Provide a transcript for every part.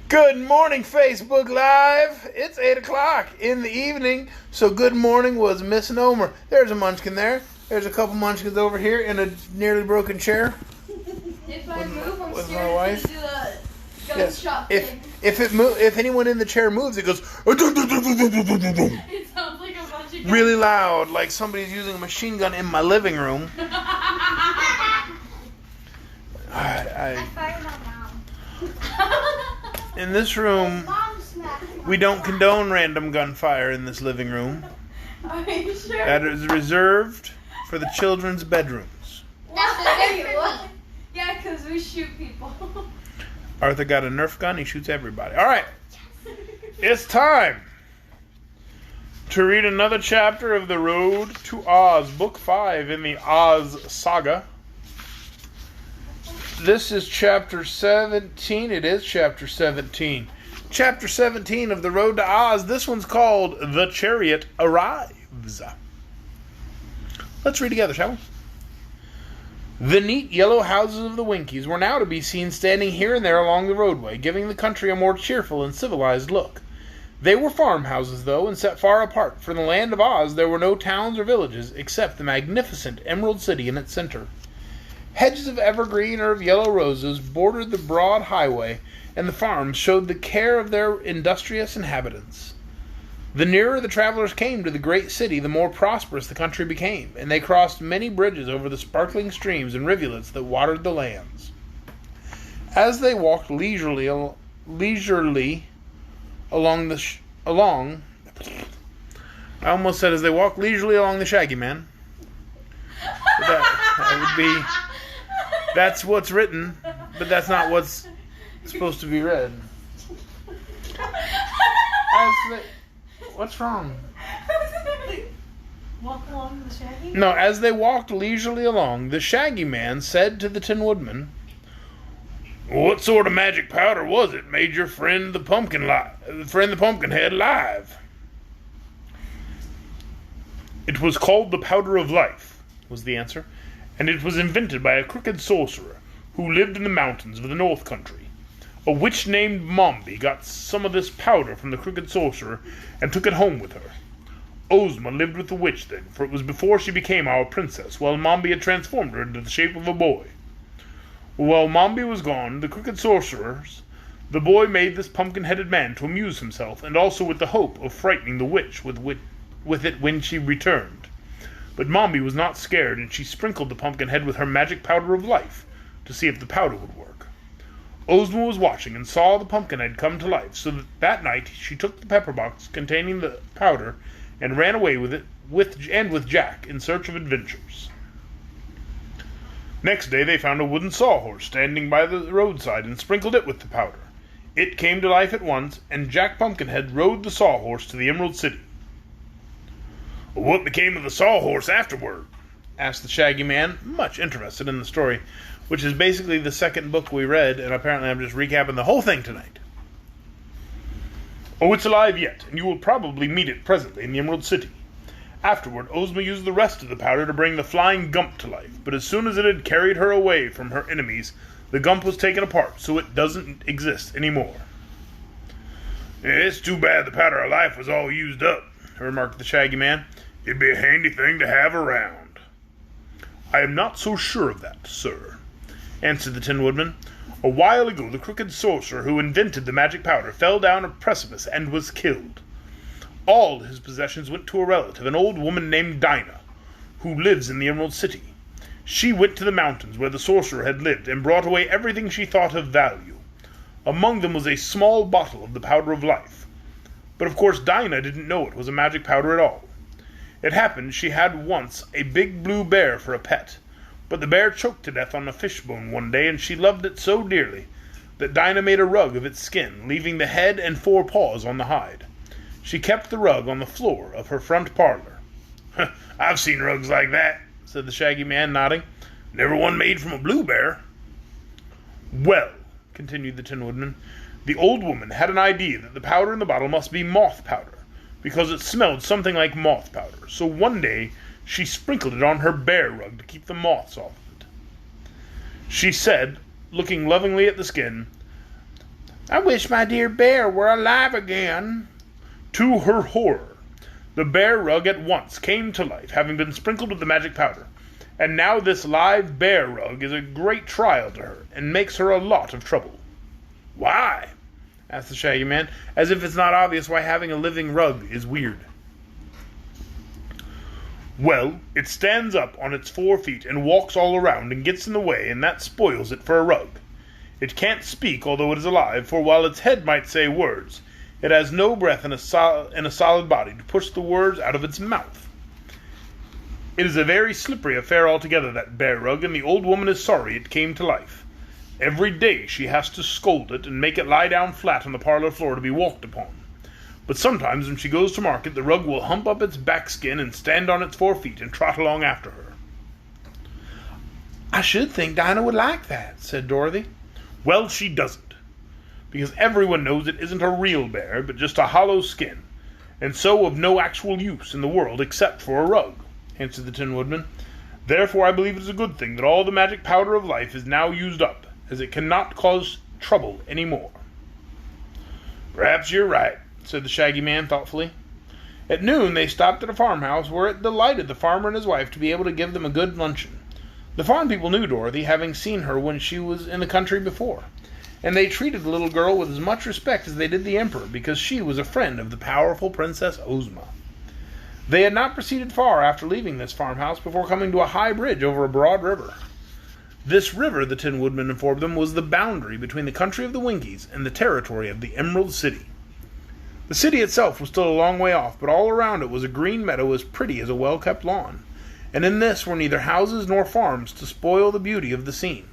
Good morning, Facebook Live. It's 8 o'clock in the evening, so good morning was a misnomer. There's a munchkin there. There's a couple munchkins over here in a nearly broken chair. If I move, I'm with scared my wife. to do a gunshot thing. If anyone in the chair moves, it goes It sounds like a bunch of really loud, like somebody's using a machine gun in my living room. I fired my mom. In this room, Mom smacked me. we don't condone random gunfire in this living room. Are you sure? That is reserved for the children's bedrooms. Why? Yeah, because we shoot people. Arthur got a Nerf gun. He shoots everybody. All right. It's time to read another chapter of The Road to Oz, Book 5 in the Oz Saga. This is chapter 17. It is chapter 17. Chapter 17 of The Road to Oz. This one's called The Chariot Arrives. Let's read together, shall we? The neat yellow houses of the Winkies were now to be seen standing here and there along the roadway, giving the country a more cheerful and civilized look. They were farmhouses, though, and set far apart. For in the land of Oz there were no towns or villages, except the magnificent Emerald City in its center. Hedges of evergreen or of yellow roses bordered the broad highway, and the farms showed the care of their industrious inhabitants. The nearer the travelers came to the great city, the more prosperous the country became, and they crossed many bridges over the sparkling streams and rivulets that watered the lands. As they walked leisurely along the I almost said as they walked leisurely along the Shaggy Man. That would be. That's what's written, but that's not what's supposed to be read. What's wrong? Walk along the Shaggy? No, as they walked leisurely along, the Shaggy Man said to the Tin Woodman, "What sort of magic powder was it made your friend the Pumpkinhead live?" "It was called the Powder of Life," was the answer, "and it was invented by a crooked sorcerer who lived in the mountains of the North Country. A witch named Mombi got some of this powder from the crooked sorcerer and took it home with her. Ozma lived with the witch then, for it was before she became our princess, while Mombi had transformed her into the shape of a boy. While Mombi was gone, the crooked sorcerers, the boy made this pumpkin-headed man to amuse himself, and also with the hope of frightening the witch with it when she returned. But Mombi was not scared, and she sprinkled the pumpkin-head with her magic powder of life to see if the powder would work. Ozma was watching and saw the pumpkinhead come to life, so that night she took the pepper box containing the powder and ran away with it with Jack in search of adventures. Next day they found a wooden sawhorse standing by the roadside and sprinkled it with the powder. It came to life at once, and Jack Pumpkinhead rode the sawhorse to the Emerald City. "What became of the sawhorse afterward?" asked the Shaggy Man, much interested in the story, which is basically the second book we read, and apparently I'm just recapping the whole thing tonight. "Oh, it's alive yet, and you will probably meet it presently in the Emerald City. Afterward, Ozma used the rest of the powder to bring the flying Gump to life, but as soon as it had carried her away from her enemies, the Gump was taken apart, so it doesn't exist anymore." "It's too bad the powder of life was all used up," remarked the Shaggy Man. "It'd be a handy thing to have around." "I am not so sure of that, sir," answered the Tin Woodman. "A while ago, the crooked sorcerer who invented the magic powder fell down a precipice and was killed. All his possessions went to a relative, an old woman named Dinah, who lives in the Emerald City. She went to the mountains where the sorcerer had lived and brought away everything she thought of value. Among them was a small bottle of the powder of life. But of course Dinah didn't know it was a magic powder at all. It happened she had once a big blue bear for a pet, but the bear choked to death on a fishbone one day, and she loved it so dearly that Dinah made a rug of its skin, leaving the head and 4 paws on the hide. She kept the rug on the floor of her front parlor." "I've seen rugs like that," said the Shaggy Man, nodding. "Never one made from a blue bear." "Well," continued the Tin Woodman, "the old woman had an idea that the powder in the bottle must be moth powder, because it smelled something like moth powder. So one day she sprinkled it on her bear rug to keep the moths off of it. She said, looking lovingly at the skin, I wish my dear bear were alive again. To her horror, the bear rug at once came to life, having been sprinkled with the magic powder. And now this live bear rug is a great trial to her, and makes her a lot of trouble. Why? Asked the Shaggy Man, as if it's not obvious why having a living rug is weird. Well, it stands up on its 4 feet and walks all around and gets in the way, and that spoils it for a rug. It can't speak, although it is alive, for while its head might say words, it has no breath and a solid body to push the words out of its mouth. It is a very slippery affair altogether, that bear rug, and the old woman is sorry it came to life. Every day she has to scold it and make it lie down flat on the parlor floor to be walked upon. But sometimes when she goes to market, the rug will hump up its back skin and stand on its 4 feet and trot along after her. I should think Dinah would like that, said Dorothy. Well, she doesn't, because everyone knows it isn't a real bear, but just a hollow skin, and so of no actual use in the world except for a rug, answered the Tin Woodman. Therefore I believe it is a good thing that all the magic powder of life is now used up, as it cannot cause trouble any more. Perhaps you're right, said the Shaggy Man thoughtfully. At noon they stopped at a farmhouse where it delighted the farmer and his wife to be able to give them a good luncheon. The farm people knew Dorothy, having seen her when she was in the country before, and they treated the little girl with as much respect as they did the Emperor, because she was a friend of the powerful Princess Ozma. They had not proceeded far after leaving this farmhouse before coming to a high bridge over a broad river. This river, the Tin Woodman informed them, was the boundary between the country of the Winkies and the territory of the Emerald City. The city itself was still a long way off, but all around it was a green meadow as pretty as a well-kept lawn, and in this were neither houses nor farms to spoil the beauty of the scene.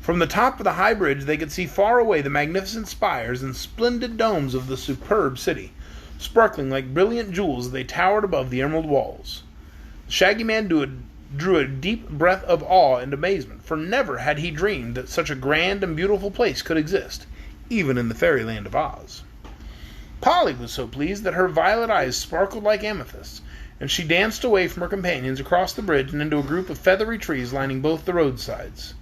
From the top of the high bridge they could see far away the magnificent spires and splendid domes of the superb city, sparkling like brilliant jewels as they towered above the emerald walls. The Shaggy Man drew a deep breath of awe and amazement, for never had he dreamed that such a grand and beautiful place could exist, even in the fairyland of Oz. Polly was so pleased that her violet eyes sparkled like amethysts, and she danced away from her companions across the bridge and into a group of feathery trees lining both the roadsides.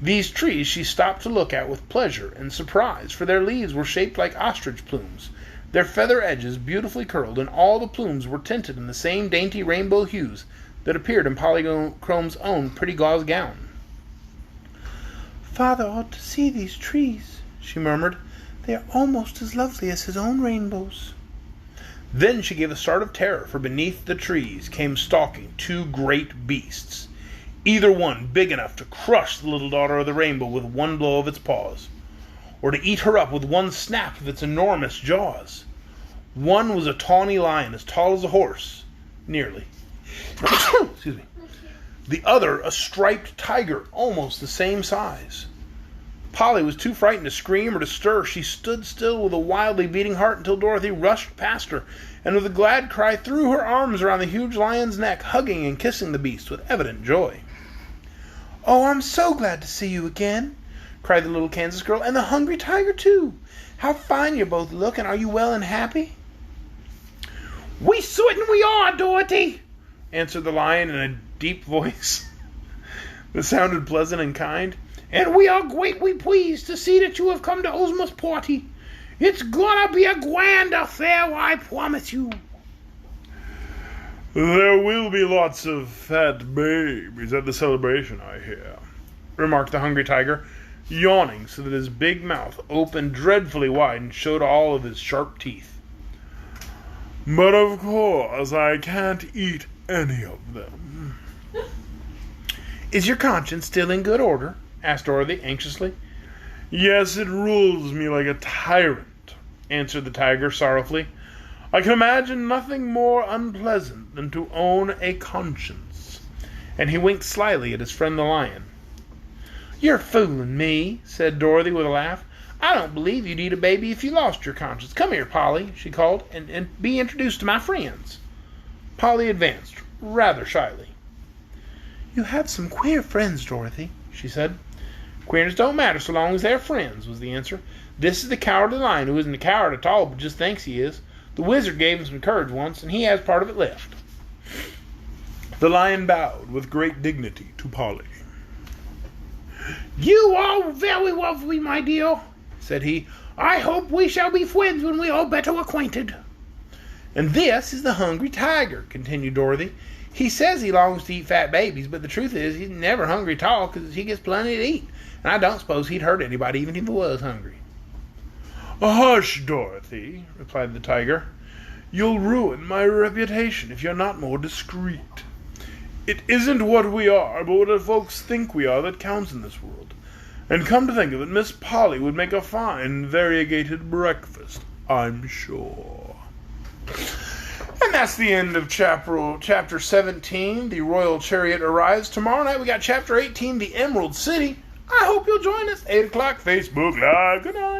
These trees she stopped to look at with pleasure and surprise, for their leaves were shaped like ostrich plumes, their feather edges beautifully curled, and all the plumes were tinted in the same dainty rainbow hues that appeared in Polychrome's own pretty gauze gown. Father ought to see these trees, she murmured. They are almost as lovely as his own rainbows. Then she gave a start of terror, for beneath the trees came stalking 2 great beasts, either one big enough to crush the little daughter of the rainbow with one blow of its paws, or to eat her up with one snap of its enormous jaws. One was a tawny lion as tall as a horse, nearly. Excuse me. The other a striped tiger, almost the same size. Polly was too frightened to scream or to stir. She stood still with a wildly beating heart until Dorothy rushed past her, and with a glad cry threw her arms around the huge lion's neck, hugging and kissing the beast with evident joy. "Oh, I'm so glad to see you again," cried the little Kansas girl, "and the hungry tiger, too. How fine you both look, and are you well and happy?" "We certainly are, Dorothy," answered the lion in a deep voice that sounded pleasant and kind. "And we are greatly pleased to see that you have come to Ozma's party. It's gonna be a grand affair, I promise you." "There will be lots of fat babies at the celebration, I hear," remarked the hungry tiger, yawning so that his big mouth opened dreadfully wide and showed all of his sharp teeth. "But of course I can't eat any of them." "Is your conscience still in good order?" asked Dorothy anxiously. "Yes, it rules me like a tyrant," answered the tiger sorrowfully. "I can imagine nothing more unpleasant than to own a conscience." And he winked slyly at his friend the lion. "You're fooling me," said Dorothy with a laugh. "I don't believe you'd eat a baby if you lost your conscience. Come here, Polly," she called, and be introduced to my friends." Polly advanced, rather shyly. "You have some queer friends, Dorothy," she said. "Queerness don't matter so long as they're friends," was the answer. "This is the cowardly lion, who isn't a coward at all, but just thinks he is. The wizard gave him some courage once, and he has part of it left." The lion bowed with great dignity to Polly. "You are very lovely, my dear. said he. "I hope we shall be friends when we are better acquainted." "And this is the hungry tiger," continued Dorothy. "He says he longs to eat fat babies, but the truth is he's never hungry at all because he gets plenty to eat. And I don't suppose he'd hurt anybody even if he was hungry." "Hush, Dorothy," replied the tiger. "You'll ruin my reputation if you're not more discreet. It isn't what we are, but what folks think we are that counts in this world. And come to think of it, Miss Polly would make a fine variegated breakfast, I'm sure." And that's the end of chapter 17, The Royal Chariot Arrives. Tomorrow night we got chapter 18, The Emerald City. I hope you'll join us, 8 o'clock, Facebook Live. Good night.